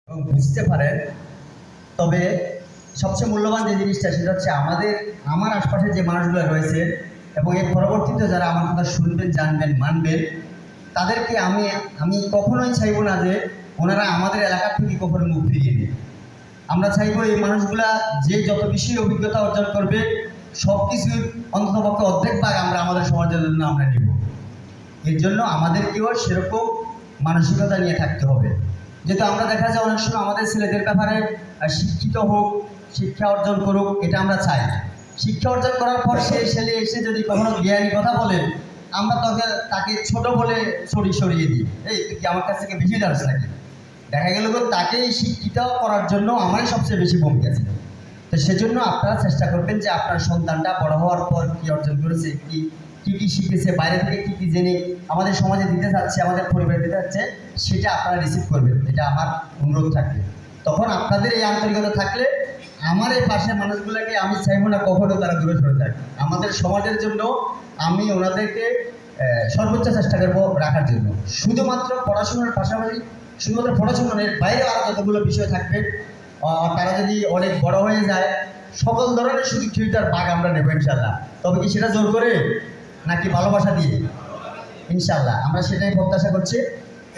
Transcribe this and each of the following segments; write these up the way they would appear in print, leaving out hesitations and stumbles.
এবং বুঝতে পারেন। তবে সবচেয়ে মূল্যবান যে জিনিসটা সেটা হচ্ছে আমার আশপাশে যে মানুষগুলো রয়েছে এবং এর পরবর্তীতে যারা আমার কথা শুনবেন, জানবেন, মানবেন, তাদেরকে আমি আমি কখনোই চাইবো না যে ওনারা আমাদের এলাকা থেকে কখনো মুখ ফিরিয়ে নেয়। আমরা চাইবো এই মানুষগুলা যে যত বেশি অভিজ্ঞতা অর্জন করবে, সব কিছুর অন্ততপক্ষে অর্ধেক ভাগ আমরা আমাদের সমাজের জন্য আমরা নিব। এর জন্য আমাদেরকেও সেরকম মানসিকতা নিয়ে থাকতে হবে। যেহেতু আমরা দেখা যায় অনেক সময় আমাদের ছেলেদের ব্যাপারে শিক্ষিত হোক, শিক্ষা অর্জন করুক, এটা আমরা চাই। শিক্ষা অর্জন করার পর সেই ছেলে এসে যদি কখনো জ্ঞানী কথা বলে, আমরা তাকে ছোট বলে সরিয়ে দিই, এই তুই কি আমার কাছ থেকে বেশি জানিস নাকি। দেখা গেল তাকে শিক্ষিত করার জন্য আমারই সবচেয়ে বেশি ভূমিকা ছিল। তো সেজন্য আপনারা চেষ্টা করবেন যে আপনার সন্তানটা বড় হওয়ার পর কী অর্জন করেছে, কী শিখেছে, বাইরে থেকে কী জেনে আমাদের সমাজে দিতে চাচ্ছে, আমাদের পরিবারে দিতে চাচ্ছে, সেটা আপনারা রিসিভ করবেন। এটা আমার অনুরোধ থাকবে। তখন আপনাদের এই আন্তরিকতা থাকলে আমার এই পাশের মানুষগুলোকে আমি চাইবো না কখনো তারা দূরে সরে যায়। আমাদের সমাজের জন্য আমি ওনাদেরকে সর্বোচ্চ চেষ্টা করবো রাখার জন্য। শুধুমাত্র পড়াশোনার পাশাপাশি, শুধুমাত্র পড়াশোনার বাইরে আরও যতগুলো বিষয় থাকবে, তারা যদি অনেক বড় হয়ে যায়, সকল ধরনের সুযোগ সুবিধার ভাগ আমরা নেব ইনশাল্লাহ। তবে কি সেটা জোর করে নাকি ভালোবাসা দিয়ে? ইনশাল্লাহ আমরা সেটাই প্রত্যাশা করছি।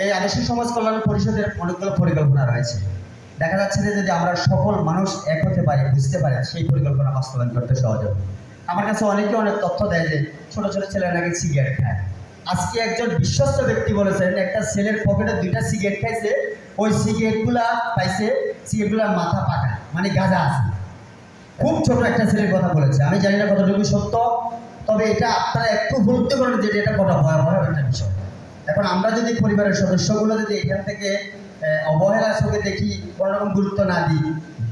এই আদর্শ সমাজ কল্যাণ পরিষদের অনেকগুলো পরিকল্পনা রয়েছে। দেখা যাচ্ছে যে যদি আমরা সকল মানুষ এক হতে পারি, বুঝতে পারি, সেই পরিকল্পনা বাস্তবায়ন করতে সহজ হবে। আমার কাছে অনেকে অনেক তথ্য দেয় যে ছোট ছোট ছেলেরা নাকি সিগারেট খায়। আজকে একজন বিশ্বস্ত ব্যক্তি বলেছেন একটা ছেলের পকেটে 2টা সিগারেট খাইছে, ওই সিগারেটগুলা পাইছে, সিগারেটগুলার মাথা পাকা, মানে গাঁজা আছে। খুব ছোট একটা ছেলের কথা বলেছে। আমি জানি না কতটুকু সত্য, তবে এটা আপনারা একটু গুরুত্ব করেন যে এটা কত ভয়াবহ একটা বিষয়। এখন আমরা যদি পরিবারের সদস্যগুলো যদি এখান থেকে অবহেলার চোখে দেখি, কোনোরকম গুরুত্ব না দিই,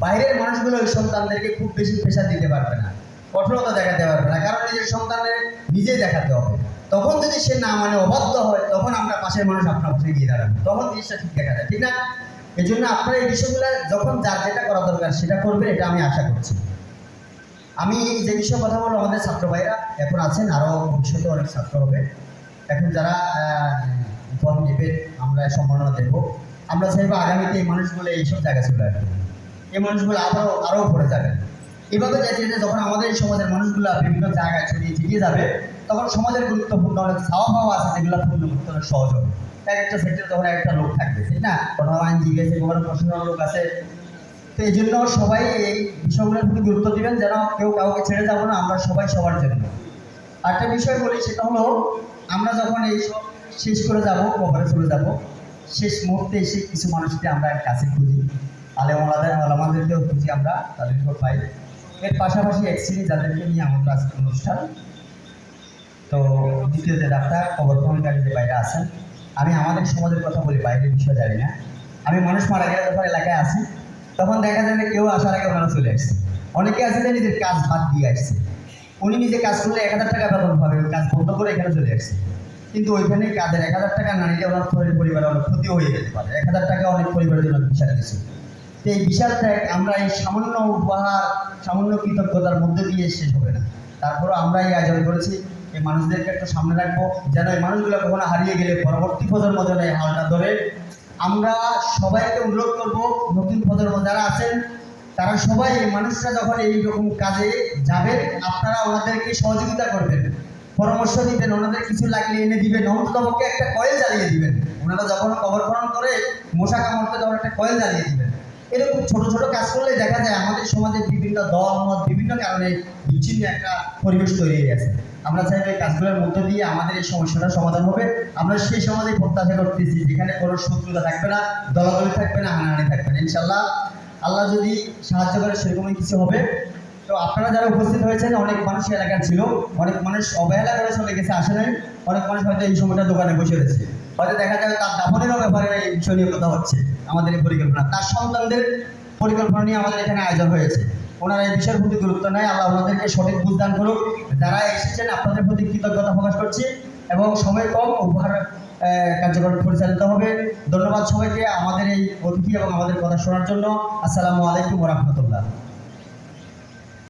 বাইরের মানুষগুলো ওই সন্তানদেরকে খুব বেশি প্রেশার দিতে পারবে না, কঠোরতা দেখাতে পারবে না, কারণ নিজের সন্তানের নিজেই দেখাতে হবে। তখন যদি সে না মানে অবাধ্য হয়, তখন আমরা পাশের মানুষ আপনার পাশে গিয়ে দাঁড়াবো, তখন জিনিসটা ঠিক দেখা যায়, ঠিক না? এই জন্য আপনারা এই বিষয়গুলো যখন যার যেটা করা দরকার সেটা করবে, এটা আমি আশা করছি। আমি যে বিষয়ে কথা বলবো, আমাদের ছাত্র ভাইরা এখন আছেন, আরও ভবিষ্যতে অনেক ছাত্র হবে। এখন যারা ফর্ম নেবেন, আমরা সম্মাননা দেব। আমরা চাইবো আগামীতে এই মানুষগুলো এইসব জায়গায় চলে আসবে, এই মানুষগুলো আরও উপরে যাবে। এভাবে যাচ্ছে যে যখন আমাদের এই সমাজের মানুষগুলো বিভিন্ন জায়গায় ছড়িয়ে যাবে, তখন সমাজের গুরুত্বপূর্ণ অনেক ছাওয়া পাওয়া আছে যেগুলো পূর্ণ করতে অনেক সহজ হবে। এক একটা সেক্টরে তখন একটা লোক থাকবে, ঠিক না? কোনো আইনজীবী আছে, কোনো প্রশাসনের লোক আছে। তো এই জন্য সবাই এই বিষয়গুলোর প্রতি গুরুত্ব দিবেন, যেন কেউ কাউকে ছেড়ে যাবো না, আমরা সবাই সবার জন্য। আরেকটা বিষয় বলি, সেটা হলো আমরা যখন এই সব শেষ করে যাব, কবরে চলে যাব, শেষ মুহূর্তে এসে কিছু মানুষকে আমরা কাছে খুঁজি, আলেমাদেরকেও খুঁজি, আমরা তাদেরকেও পাই। এর পাশাপাশি এক শ্রেণী যাদেরকে নিয়ে আমাদের আজকের অনুষ্ঠান। তো দ্বিতীয় যে ডাক্তার কবর খননকারী যে বাইরে আছেন, আমি আমাদের সমাজের কথা বলি, বাইরের বিষয় জানি না। আমি মানুষ মারা গেলে যখন এলাকায় আসি, তখন দেখা যায় যে কেউ আসার আগে ওনারা চলে আসছে। অনেকে আছে যে নিজের কাজ বাদ দিয়ে আসছে, উনি নিজে কাজ করলে 1000 টাকা বেতন পাবে, ওই কাজ বন্ধ করে এখানে চলে আসছে। কিন্তু ওইখানে কাজের 1000 টাকা না নিলে ওনার পরিবারে অনেক ক্ষতি হয়ে যেতে পারে। 1000 টাকা অনেক পরিবারের জন্য বিশাল কিছু। তো এই বিশাল ত্যাগ আমরা এই সামান্য উপহার, সামান্য কৃতজ্ঞতার মধ্যে দিয়ে শেষ হবে না। তারপরও আমরা এই আয়োজন করেছি, এই মানুষদেরকে একটু সামনে রাখবো, যেন এই মানুষগুলো কখনো হারিয়ে গেলে পরবর্তী প্রজন্ম যেন এই হালটা ধরে। আমরা সবাইকে অনুরোধ করবো, নতুন প্রজন্ম যারা আছেন তারা সবাই, এই মানুষরা যখন এইরকম কাজে যাবেন, আপনারা ওনাদেরকে সহযোগিতা করবেন, পরামর্শ দিবেন, ওনাদের কিছু লাগলে এনে দিবেন, অন্ততপক্ষে একটা কয়েল জ্বালিয়ে দিবেন। ওনারা যখন কবর খনন করে মশা কামড়তে তখন একটা কয়েল জ্বালিয়ে দিবেন। এরকম ছোট ছোট কাজ করলে দেখা যায় আমাদের সমাজে বিভিন্ন দল মত, বিভিন্ন কারণে বিচ্ছিন্ন একটা পরিবেশ তৈরি হয়ে গেছে। আমরা চাই এই কাজগুলোর মধ্যে দিয়ে আমাদের এই সমস্যাটা সমাধান হবে। আমরা সেই সমাজে প্রত্যাশা করতেছি যেখানে কোনো শত্রুতা থাকবে না, দলাদলি থাকবে না, হানাহানি থাকবে না। ইনশাল্লাহ আল্লাহ যদি সাহায্য করে সেরকমই কিছু হবে। তো আপনারা যারা উপস্থিত হয়েছেন, অনেক মানুষ এলাকার ছিল, অনেক মানুষ অবহেলা করে চলে গেছে, আসে নাই। অনেক মানুষ হয়তো এই সময়টা দোকানে বসে রয়েছে, হয়তো দেখা যাবে তার দাফনেরও ব্যাপারে এই বিষয় নিয়ে কথা হচ্ছে। আমাদের এই পরিকল্পনা, তার সন্তানদের পরিকল্পনা নিয়ে আমাদের এখানে আয়োজন হয়েছে। ওনারা এই বিষয়ের প্রতি গুরুত্ব নেয়। আল্লাহ ওনাদেরকে সঠিক বুঝদান করুক। যারা এসেছেন আপনাদের প্রতি কৃতজ্ঞতা প্রকাশ করছি, এবং সময় কম, উপহার কার্যক্রম পরিচালিত হবে। ধন্যবাদ সবাইকে আমাদের এই অতিথি এবং আমাদের কথা শোনার জন্য। আসসালামু আলাইকুম ওয়া রাহমাতুল্লাহ।